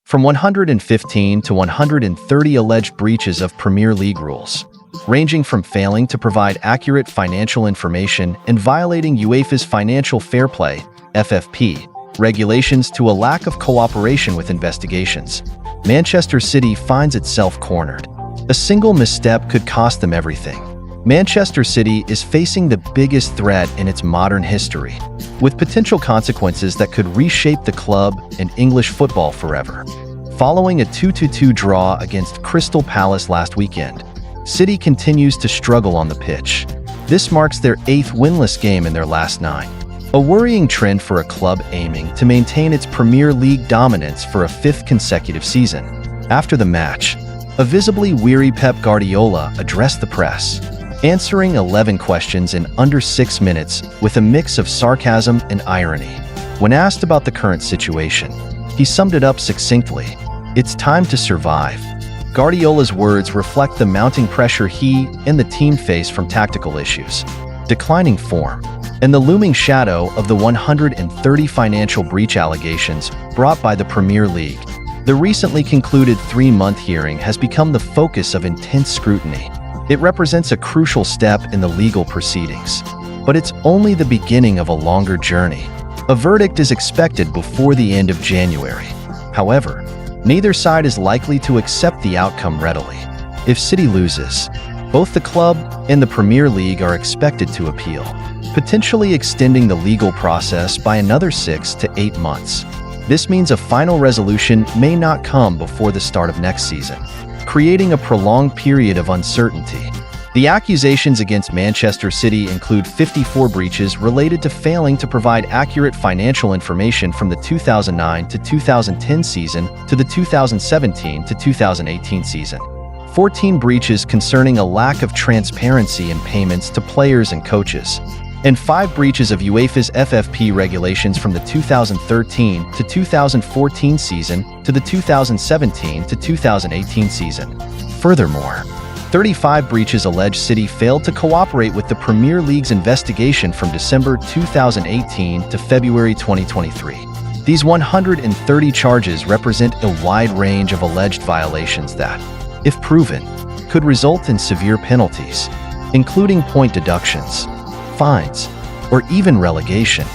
from 115 to 130 alleged breaches of Premier League rules, ranging from failing to provide accurate financial information and violating UEFA's Financial Fair Play (FFP) regulations to a lack of cooperation with investigations. Manchester City finds itself cornered. A single misstep could cost them everything. Manchester City is facing the biggest threat in its modern history, with potential consequences that could reshape the club and English football forever. Following a 2-2 draw against Crystal Palace last weekend, City continues to struggle on the pitch. This marks their 8th winless game in their last 9. A worrying trend for a club aiming to maintain its Premier League dominance for a 5th consecutive season. After the match, a visibly weary Pep Guardiola addressed the press, answering 11 questions in under 6 minutes with a mix of sarcasm and irony. When asked about the current situation, he summed it up succinctly: "It's time to survive." Guardiola's words reflect the mounting pressure he and the team face from tactical issues, declining form, and the looming shadow of the 130 financial breach allegations brought by the Premier League. The recently concluded 3-month hearing has become the focus of intense scrutiny. It represents a crucial step in the legal proceedings, but it's only the beginning of a longer journey. A verdict is expected before the end of January. However, neither side is likely to accept the outcome readily. If City loses, both the club and the Premier League are expected to appeal, potentially extending the legal process by another 6 to 8 months. This means a final resolution may not come before the start of next season, creating a prolonged period of uncertainty. The accusations against Manchester City include 54 breaches related to failing to provide accurate financial information from the 2009 to 2010 season to the 2017 to 2018 season, 14 breaches concerning a lack of transparency in payments to players and coaches, and 5 breaches of UEFA's FFP regulations from the 2013 to 2014 season to the 2017 to 2018 season. Furthermore, 35 breaches allege City failed to cooperate with the Premier League's investigation from December 2018 to February 2023. These 130 charges represent a wide range of alleged violations that, if proven, could result in severe penalties, including point deductions, fines, or even relegation.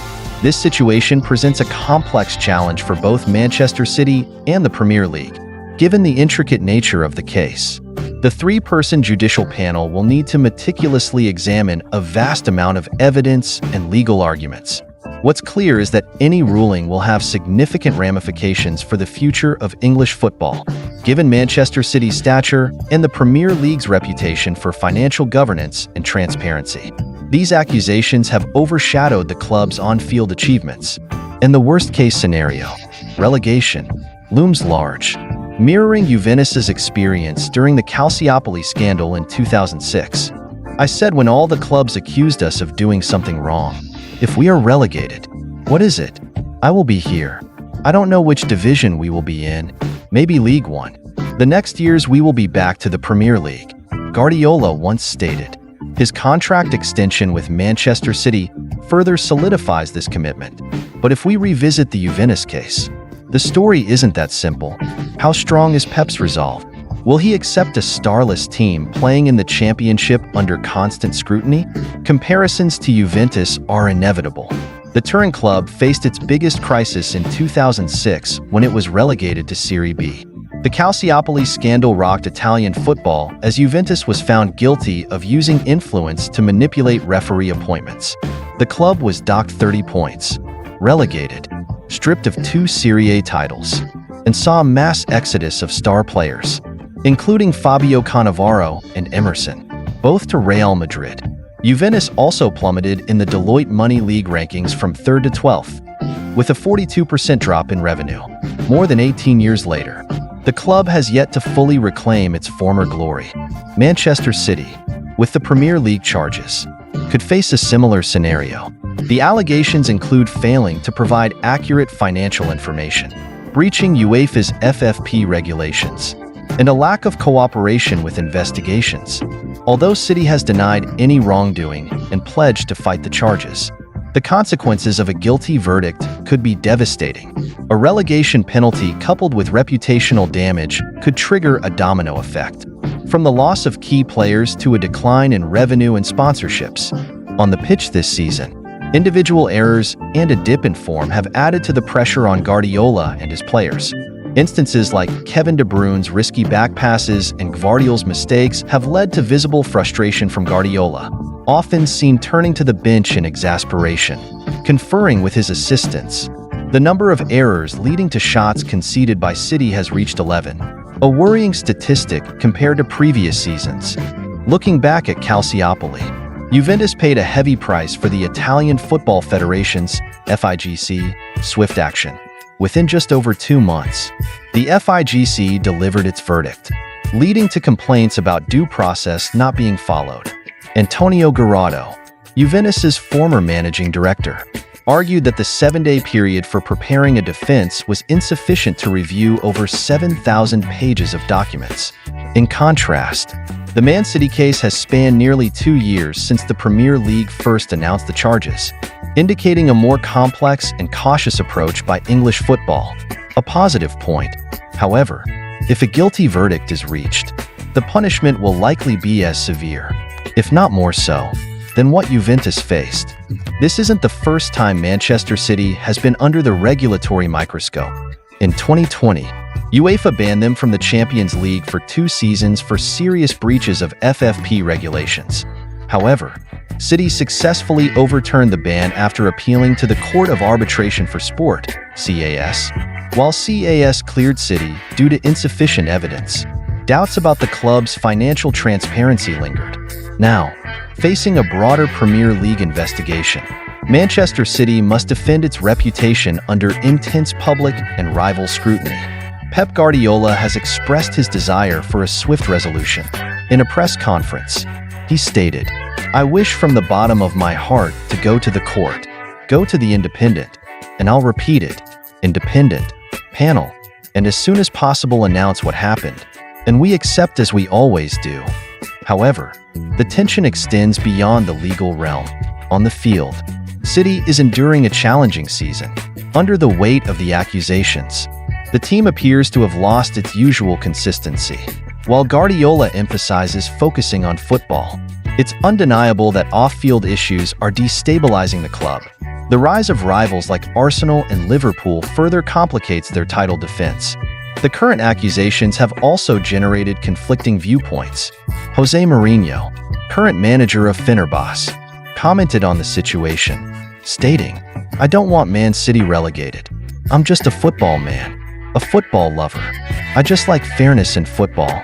This situation presents a complex challenge for both Manchester City and the Premier League. Given the intricate nature of the case, the 3-person judicial panel will need to meticulously examine a vast amount of evidence and legal arguments. What's clear is that any ruling will have significant ramifications for the future of English football, given Manchester City's stature and the Premier League's reputation for financial governance and transparency. These accusations have overshadowed the club's on-field achievements, and the worst-case scenario, relegation, looms large, mirroring Juventus's experience during the Calciopoli scandal in 2006. "I said when all the clubs accused us of doing something wrong, if we are relegated, what is it? I will be here. I don't know which division we will be in, maybe League One. The next years we will be back to the Premier League," Guardiola once stated. His contract extension with Manchester City further solidifies this commitment. But if we revisit the Juventus case, the story isn't that simple. How strong is Pep's resolve? Will he accept a starless team playing in the championship under constant scrutiny? Comparisons to Juventus are inevitable. The Turin club faced its biggest crisis in 2006 when it was relegated to Serie B. The Calciopoli scandal rocked Italian football as Juventus was found guilty of using influence to manipulate referee appointments. The club was docked 30 points, relegated, stripped of 2 Serie A titles, and saw a mass exodus of star players, including Fabio Cannavaro and Emerson, both to Real Madrid. Juventus also plummeted in the Deloitte Money League rankings from 3rd to 12th, with a 42% drop in revenue. More than 18 years later, the club has yet to fully reclaim its former glory. Manchester City, with the Premier League charges, could face a similar scenario. The allegations include failing to provide accurate financial information, breaching UEFA's FFP regulations, and a lack of cooperation with investigations. Although City has denied any wrongdoing and pledged to fight the charges, the consequences of a guilty verdict could be devastating. A relegation penalty coupled with reputational damage could trigger a domino effect, from the loss of key players to a decline in revenue and sponsorships. On the pitch this season, individual errors and a dip in form have added to the pressure on Guardiola and his players. Instances like Kevin De Bruyne's risky back passes and Gvardiol's mistakes have led to visible frustration from Guardiola, often seen turning to the bench in exasperation, conferring with his assistants. The number of errors leading to shots conceded by City has reached 11, a worrying statistic compared to previous seasons. Looking back at Calciopoli, Juventus paid a heavy price for the Italian Football Federation's FIGC swift action. Within just over 2 months, the FIGC delivered its verdict, leading to complaints about due process not being followed. Antonio Garotto, Juventus's former managing director, argued that the 7-day period for preparing a defense was insufficient to review over 7,000 pages of documents. In contrast, the Man City case has spanned nearly 2 years since the Premier League first announced the charges, indicating a more complex and cautious approach by English football. A positive point, however, if a guilty verdict is reached, the punishment will likely be as severe, if not more so, than what Juventus faced. This isn't the first time Manchester City has been under the regulatory microscope. In 2020, UEFA banned them from the Champions League for 2 seasons for serious breaches of FFP regulations. However, City successfully overturned the ban after appealing to the Court of Arbitration for Sport, CAS. While CAS cleared City due to insufficient evidence, doubts about the club's financial transparency lingered. Now, facing a broader Premier League investigation, Manchester City must defend its reputation under intense public and rival scrutiny. Pep Guardiola has expressed his desire for a swift resolution. In a press conference, he stated, "I wish from the bottom of my heart to go to the court, go to the independent, and I'll repeat it, independent, panel, and as soon as possible announce what happened, and we accept as we always do." However, the tension extends beyond the legal realm. On the field, City is enduring a challenging season. Under the weight of the accusations, the team appears to have lost its usual consistency. While Guardiola emphasizes focusing on football, it's undeniable that off-field issues are destabilizing the club. The rise of rivals like Arsenal and Liverpool further complicates their title defense. The current accusations have also generated conflicting viewpoints. Jose Mourinho, current manager of Fenerbahce, commented on the situation, stating, "I don't want Man City relegated. I'm just a football man, a football lover. I just like fairness in football."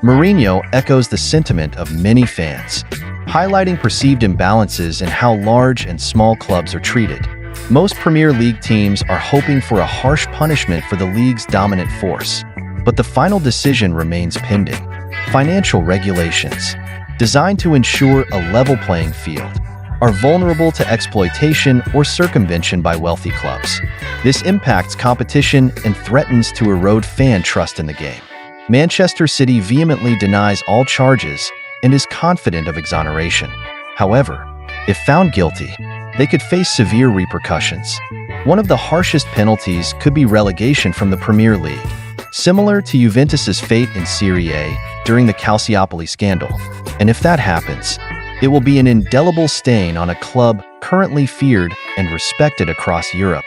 Mourinho echoes the sentiment of many fans, highlighting perceived imbalances in how large and small clubs are treated. Most Premier League teams are hoping for a harsh punishment for the league's dominant force, but the final decision remains pending. Financial regulations, designed to ensure a level playing field, are vulnerable to exploitation or circumvention by wealthy clubs. This impacts competition and threatens to erode fan trust in the game. Manchester City vehemently denies all charges and is confident of exoneration. However, if found guilty, they could face severe repercussions. One of the harshest penalties could be relegation from the Premier League, similar to Juventus's fate in Serie A during the Calciopoli scandal. And if that happens, it will be an indelible stain on a club currently feared and respected across Europe.